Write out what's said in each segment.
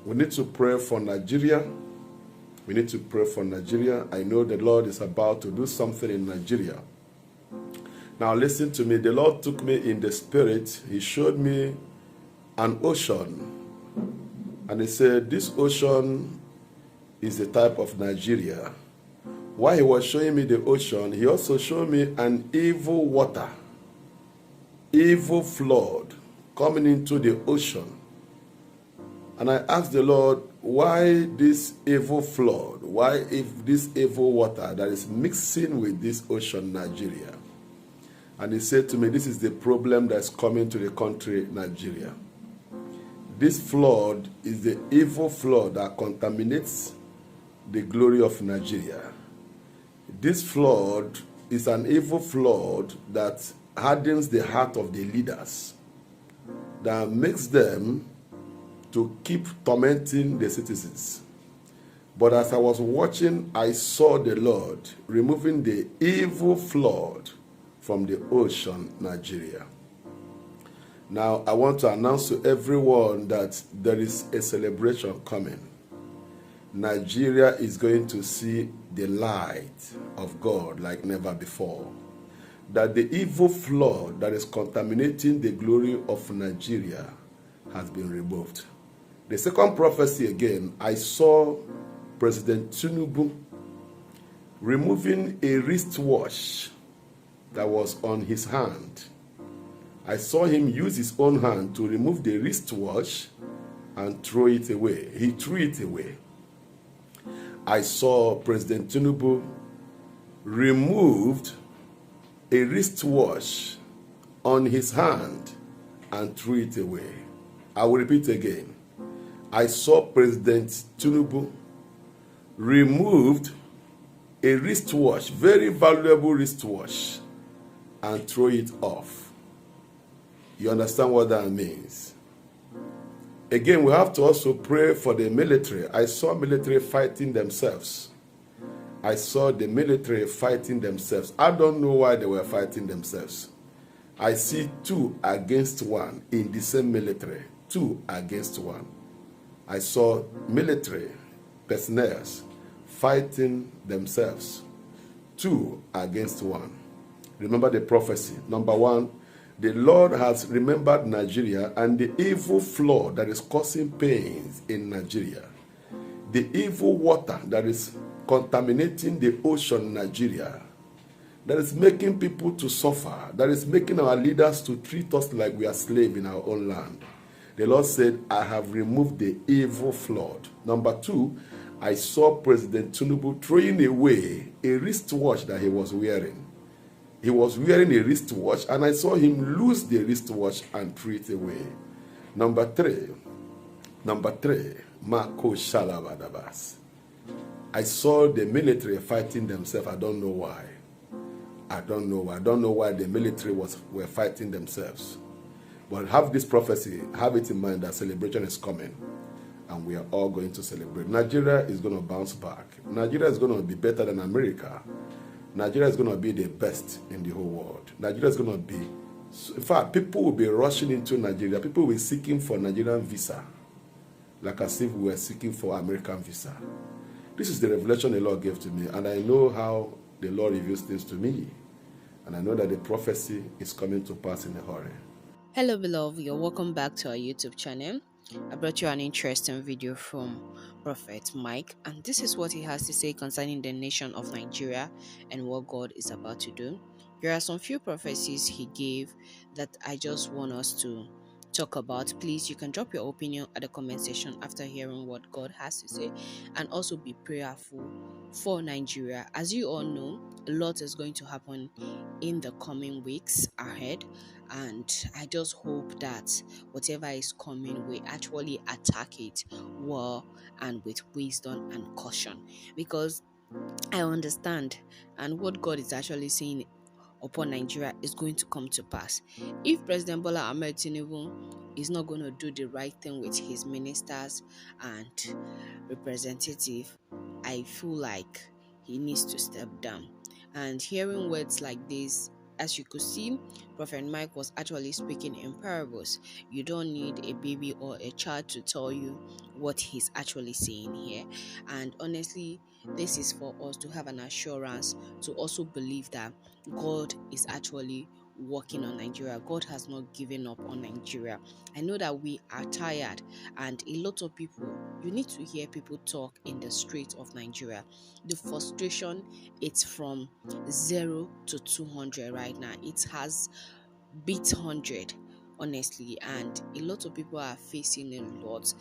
We need to pray for Nigeria. We need to pray for Nigeria. I know the Lord is about to do something in Nigeria. Now listen to me. The Lord took me in the spirit. He showed me an ocean. And he said, this ocean is the type of Nigeria. While he was showing me the ocean, he also showed me an evil water, evil flood coming into the ocean. And I asked the Lord, why this evil flood? Why if this evil water that is mixing with this ocean, Nigeria? And he said to me, this is the problem that's coming to the country, Nigeria. This flood is the evil flood that contaminates the glory of Nigeria. This flood is an evil flood that hardens the heart of the leaders, that makes them to keep tormenting the citizens. But as I was watching, I saw the Lord removing the evil flood from the ocean, Nigeria. Now, I want to announce to everyone that there is a celebration coming. Nigeria is going to see the light of God like never before. That the evil flood that is contaminating the glory of Nigeria has been removed. The second prophecy again, I saw President Tinubu removing a wristwatch that was on his hand. I saw him use his own hand to remove the wristwatch and throw it away. He threw it away. I saw President Tinubu removed a wristwatch on his hand and threw it away. I will repeat again. I saw President Tinubu removed a wristwatch, very valuable wristwatch, and throw it off. You understand what that means? Again, we have to also pray for the military. I saw military fighting themselves. I saw the military fighting themselves. I don't know why they were fighting themselves. I see 2 against 1 in the same military. 2 against 1. I saw military personnel fighting themselves. 2 against 1. Remember the prophecy. Number 1, the Lord has remembered Nigeria and the evil flood that is causing pains in Nigeria. The evil water that is contaminating the ocean, Nigeria. That is making people to suffer. That is making our leaders to treat us like we are slaves in our own land. The Lord said, I have removed the evil flood. Number 2, I saw President Tinubu throwing away a wristwatch that he was wearing. He was wearing a wristwatch, and I saw him lose the wristwatch and throw it away. Number 3, Marco Shalabadabas. I saw the military fighting themselves. I don't know why. I don't know why the military were fighting themselves. But have this prophecy, have it in mind that celebration is coming. And we are all going to celebrate. Nigeria is going to bounce back. Nigeria is going to be better than America. Nigeria is going to be the best in the whole world. Nigeria is going to be, in fact, people will be rushing into Nigeria. People will be seeking for Nigerian visa, like as if we were seeking for American visa. This is the revelation the Lord gave to me, and I know how the Lord reveals things to me. And I know that the prophecy is coming to pass in a hurry. Hello, beloved. You're welcome back to our YouTube channel. I brought you an interesting video from Prophet Mike, and this is what he has to say concerning the nation of Nigeria and what God is about to do. There are some few prophecies he gave that I just want us to talk about. Please, you can drop your opinion at the comment section after hearing what God has to say, and also be prayerful for Nigeria. As you all know, a lot is going to happen in the coming weeks ahead, and I just hope that whatever is coming, we actually attack it well and with wisdom and caution, because I understand, and what God is actually saying upon Nigeria is going to come to pass. If President Bola Ahmed Tinubu is not going to do the right thing with his ministers and representative, I feel like he needs to step down. And hearing words like this as you could see, Prophet Mike was actually speaking in parables. You don't need a baby or a child to tell you what he's actually saying here. And honestly, this is for us to have an assurance to also believe that God is actually working on Nigeria. God has not given up on Nigeria. I know that we are tired, and a lot of people, you need to hear people talk in the streets of Nigeria. The frustration, it's from 0 to 200 right now. It has beat 100, honestly, and a lot of people are facing a lot.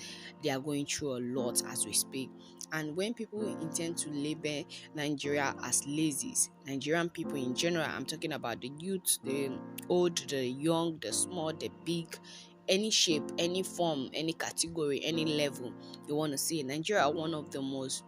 They are going through a lot as we speak. And when people intend to label Nigeria as lazies, Nigerian people in general, I'm talking about the youth, the old, the young, the small, the big, any shape, any form, any category, any level you want to see, Nigeria are one of the most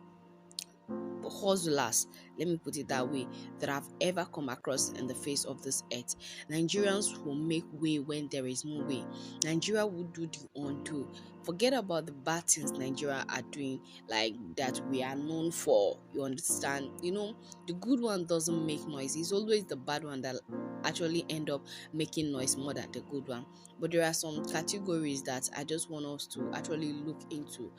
hustlers, let me put it that way, that I've ever come across in the face of this earth. Nigerians will make way when there is no way. Nigeria will do the undo. Forget about the bad things Nigeria are doing, like that we are known for. You understand? The good one doesn't make noise. It's always the bad one that actually end up making noise more than the good one. But there are some categories that I just want us to actually look into,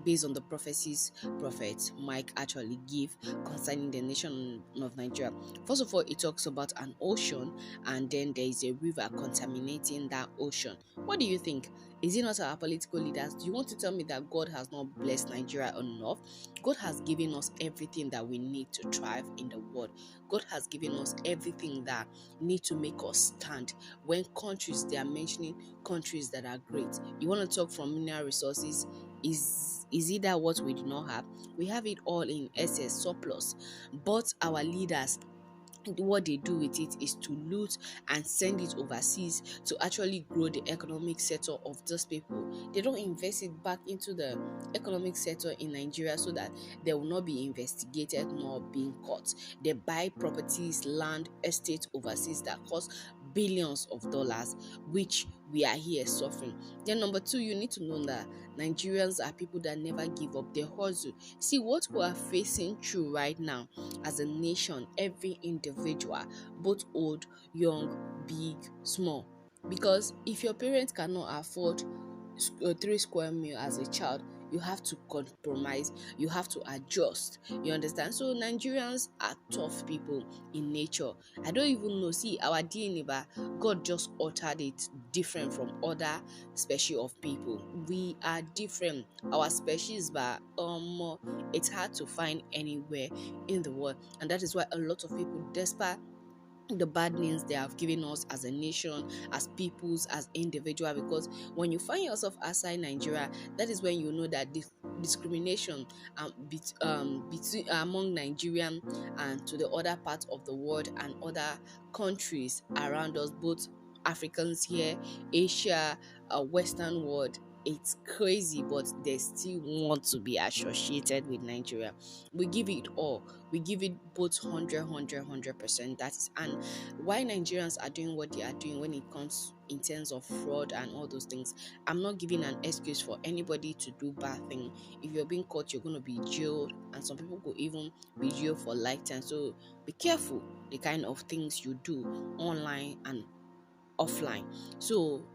based on the prophecies Prophet Mike actually give concerning the nation of Nigeria. First of all, it talks about an ocean, and then there is a river contaminating that ocean. What do you think? Is it not our political leaders? Do you want to tell me that God has not blessed Nigeria enough? God has given us everything that we need to thrive in the world. God has given us everything that need to make us stand. When countries, they are mentioning countries that are great, you want to talk from mineral resources, is it that what we do not have? We have it all in excess, surplus. But our leaders, what they do with it is to loot and send it overseas to actually grow the economic sector of those people. They don't invest it back into the economic sector in Nigeria so that they will not be investigated nor being caught. They buy properties, land, estates overseas that cost billions of dollars, which we are here suffering. Then number two, you need to know that Nigerians are people that never give up. They hustle. See what we are facing through right now as a nation, every individual, both old, young, big, small. Because if your parents cannot afford 3 square meal as a child, you have to compromise, you have to adjust. You understand? So Nigerians are tough people in nature. I don't even know. See, our DNA, but God just altered it different from other species of people. We are different. Our species, but it's hard to find anywhere in the world, and that is why a lot of people, despite the bad names they have given us as a nation, as peoples, as individual, because when you find yourself outside Nigeria, that is when you know that this discrimination between among Nigerian and to the other parts of the world and other countries around us, both Africans here, Asia, Western world, it's crazy, but they still want to be associated with Nigeria. We give it all. We give it both 100%. That is, and why Nigerians are doing what they are doing when it comes in terms of fraud and all those things. I'm not giving an excuse for anybody to do bad thing. If you're being caught, you're going to be jailed, and some people could even be jailed for lifetime. So be careful the kind of things you do online and offline. So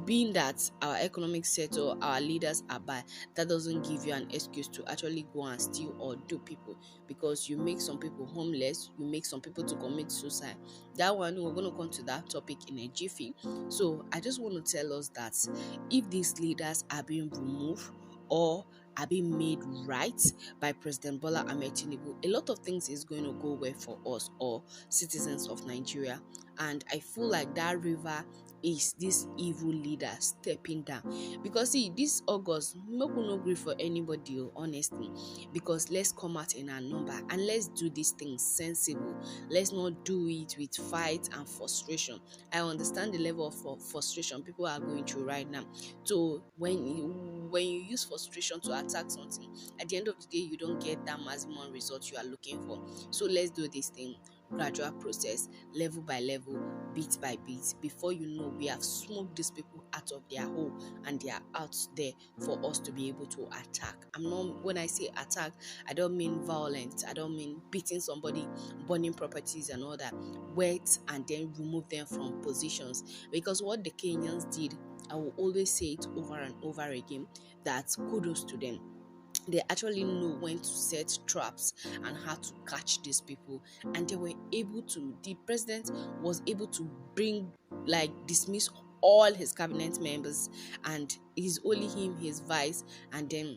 being that our economic sector, our leaders are bad, that doesn't give you an excuse to actually go and steal or do people, because you make some people homeless, you make some people to commit suicide. That one, we're going to come to that topic in a jiffy. So I just want to tell us that if these leaders are being removed or are being made right by President Bola Ahmed Tinubu, a lot of things is going to go well for us or citizens of Nigeria. And I feel like that river is this evil leader stepping down, because see, this August no gree for anybody, honestly, because let's come out in our number and let's do these things sensible. Let's not do it with fight and frustration. I understand the level of frustration people are going through right now. So when when you use frustration to attack something, at the end of the day you don't get that maximum result you are looking for. So let's do this thing gradual process, level by level, bit by bit. Before you know, we have smoked these people out of their hole and they are out there for us to be able to attack. I'm not, when I say attack, I don't mean violence, I don't mean beating somebody, burning properties and all that. Wait and then remove them from positions, because what the Kenyans did, I will always say it over and over again, that kudos to them. They actually know when to set traps and how to catch these people, and they were able to, the president was able to bring, like, dismiss all his cabinet members, and it's only him, his vice, and then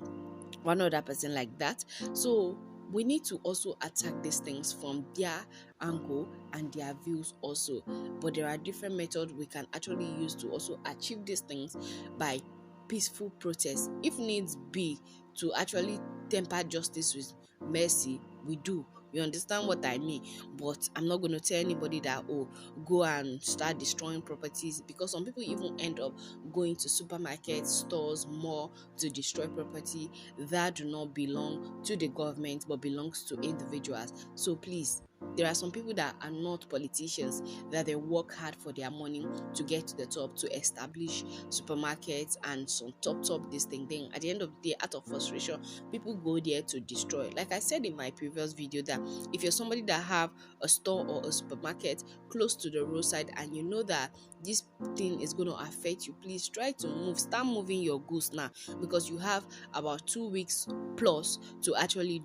one other person like that. So we need to also attack these things from their angle and their views also, but there are different methods we can actually use to also achieve these things by peaceful protest, if needs be, to actually temper justice with mercy. We do, you understand what I mean? But I'm not going to tell anybody that, oh, go and start destroying properties, because some people even end up going to supermarkets, stores, more to destroy property that do not belong to the government but belongs to individuals. So please, there are some people that are not politicians, that they work hard for their money to get to the top, to establish supermarkets and some top this thing. Then at the end of the day, out of frustration, people go there to destroy. Like I said in my previous video, that if you're somebody that have a store or a supermarket close to the roadside and you know that this thing is going to affect you, please try to move, start moving your goods now, because you have about 2 weeks plus to actually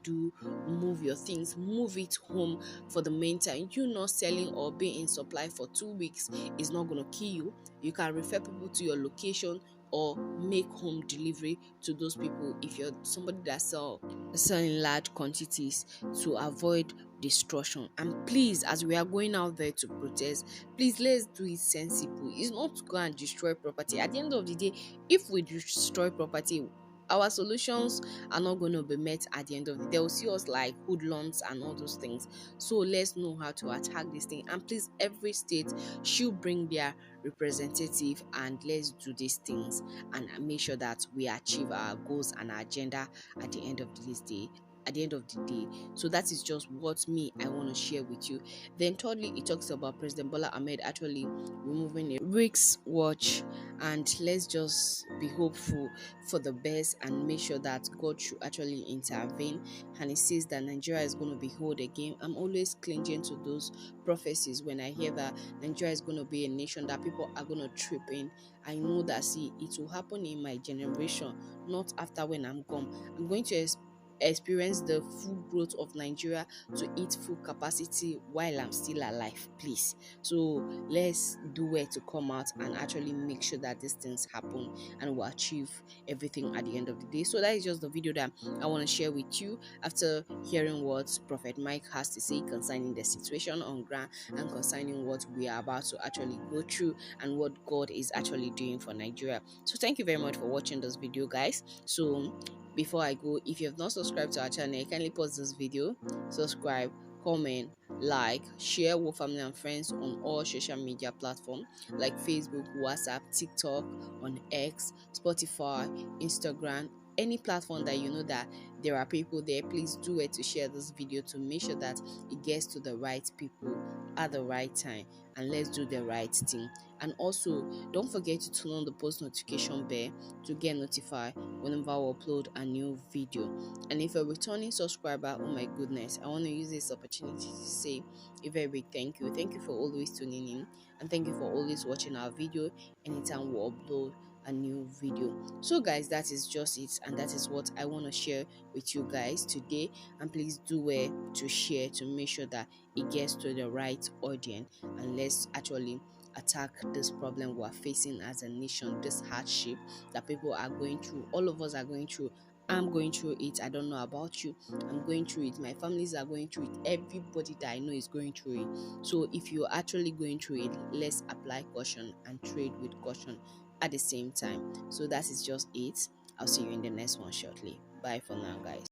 move your things, move it home. For the meantime, you not selling or being in supply for 2 weeks is not going to kill you. You can refer people to your location or make home delivery to those people if you're somebody that selling large quantities, to avoid destruction. And please, as we are going out there to protest, please, let's do it sensible. It's not to go and destroy property. At the end of the day, if we destroy property, our solutions are not going to be met. At the end of the day, they'll see us like hoodlums and all those things. So let's know how to attack this thing, and please, every state should bring their representative, and let's do these things and make sure that we achieve our goals and our agenda at the end of this day. At the end of the day, so that is just what me I want to share with you. Then thirdly, it talks about President Bola Ahmed actually removing a risk watch, and let's just be hopeful for the best and make sure that God should actually intervene. And it says that Nigeria is going to be whole again. I'm always clinging to those prophecies. When I hear that Nigeria is going to be a nation that people are going to trip in, I know that, see, it will happen in my generation, not after when I'm gone. I'm going to experience the full growth of Nigeria to its full capacity while I'm still alive, please. So let's do where to come out and actually make sure that these things happen and we'll achieve everything at the end of the day. So that is just the video that I want to share with you after hearing what Prophet Mike has to say concerning the situation on ground and concerning what we are about to actually go through and what God is actually doing for Nigeria. So thank you very much for watching this video, guys. So before I go, if you have not subscribed to our channel, kindly pause this video, subscribe, comment, like, share with family and friends on all social media platforms like Facebook, WhatsApp, TikTok, on X, Spotify, Instagram, any platform that you know that there are people there. Please do it to share this video to make sure that it gets to the right people at the right time, and let's do the right thing. And also, don't forget to turn on the post notification bell to get notified whenever I upload a new video. And if you're a returning subscriber, oh my goodness, I want to use this opportunity to say a very big thank you. Thank you for always tuning in, and thank you for always watching our video anytime we upload a new video. So guys, that is just it, and that is what I want to share with you guys today. And please do where to share to make sure that it gets to the right audience, and let's actually attack this problem we are facing as a nation, this hardship that people are going through, all of us are going through. I'm going through it. I don't know about you. I'm going through it. My families are going through it. Everybody that I know is going through it. So if you're actually going through it, let's apply caution and trade with caution at the same time. So that is just it. I'll see you in the next one shortly. Bye for now, guys.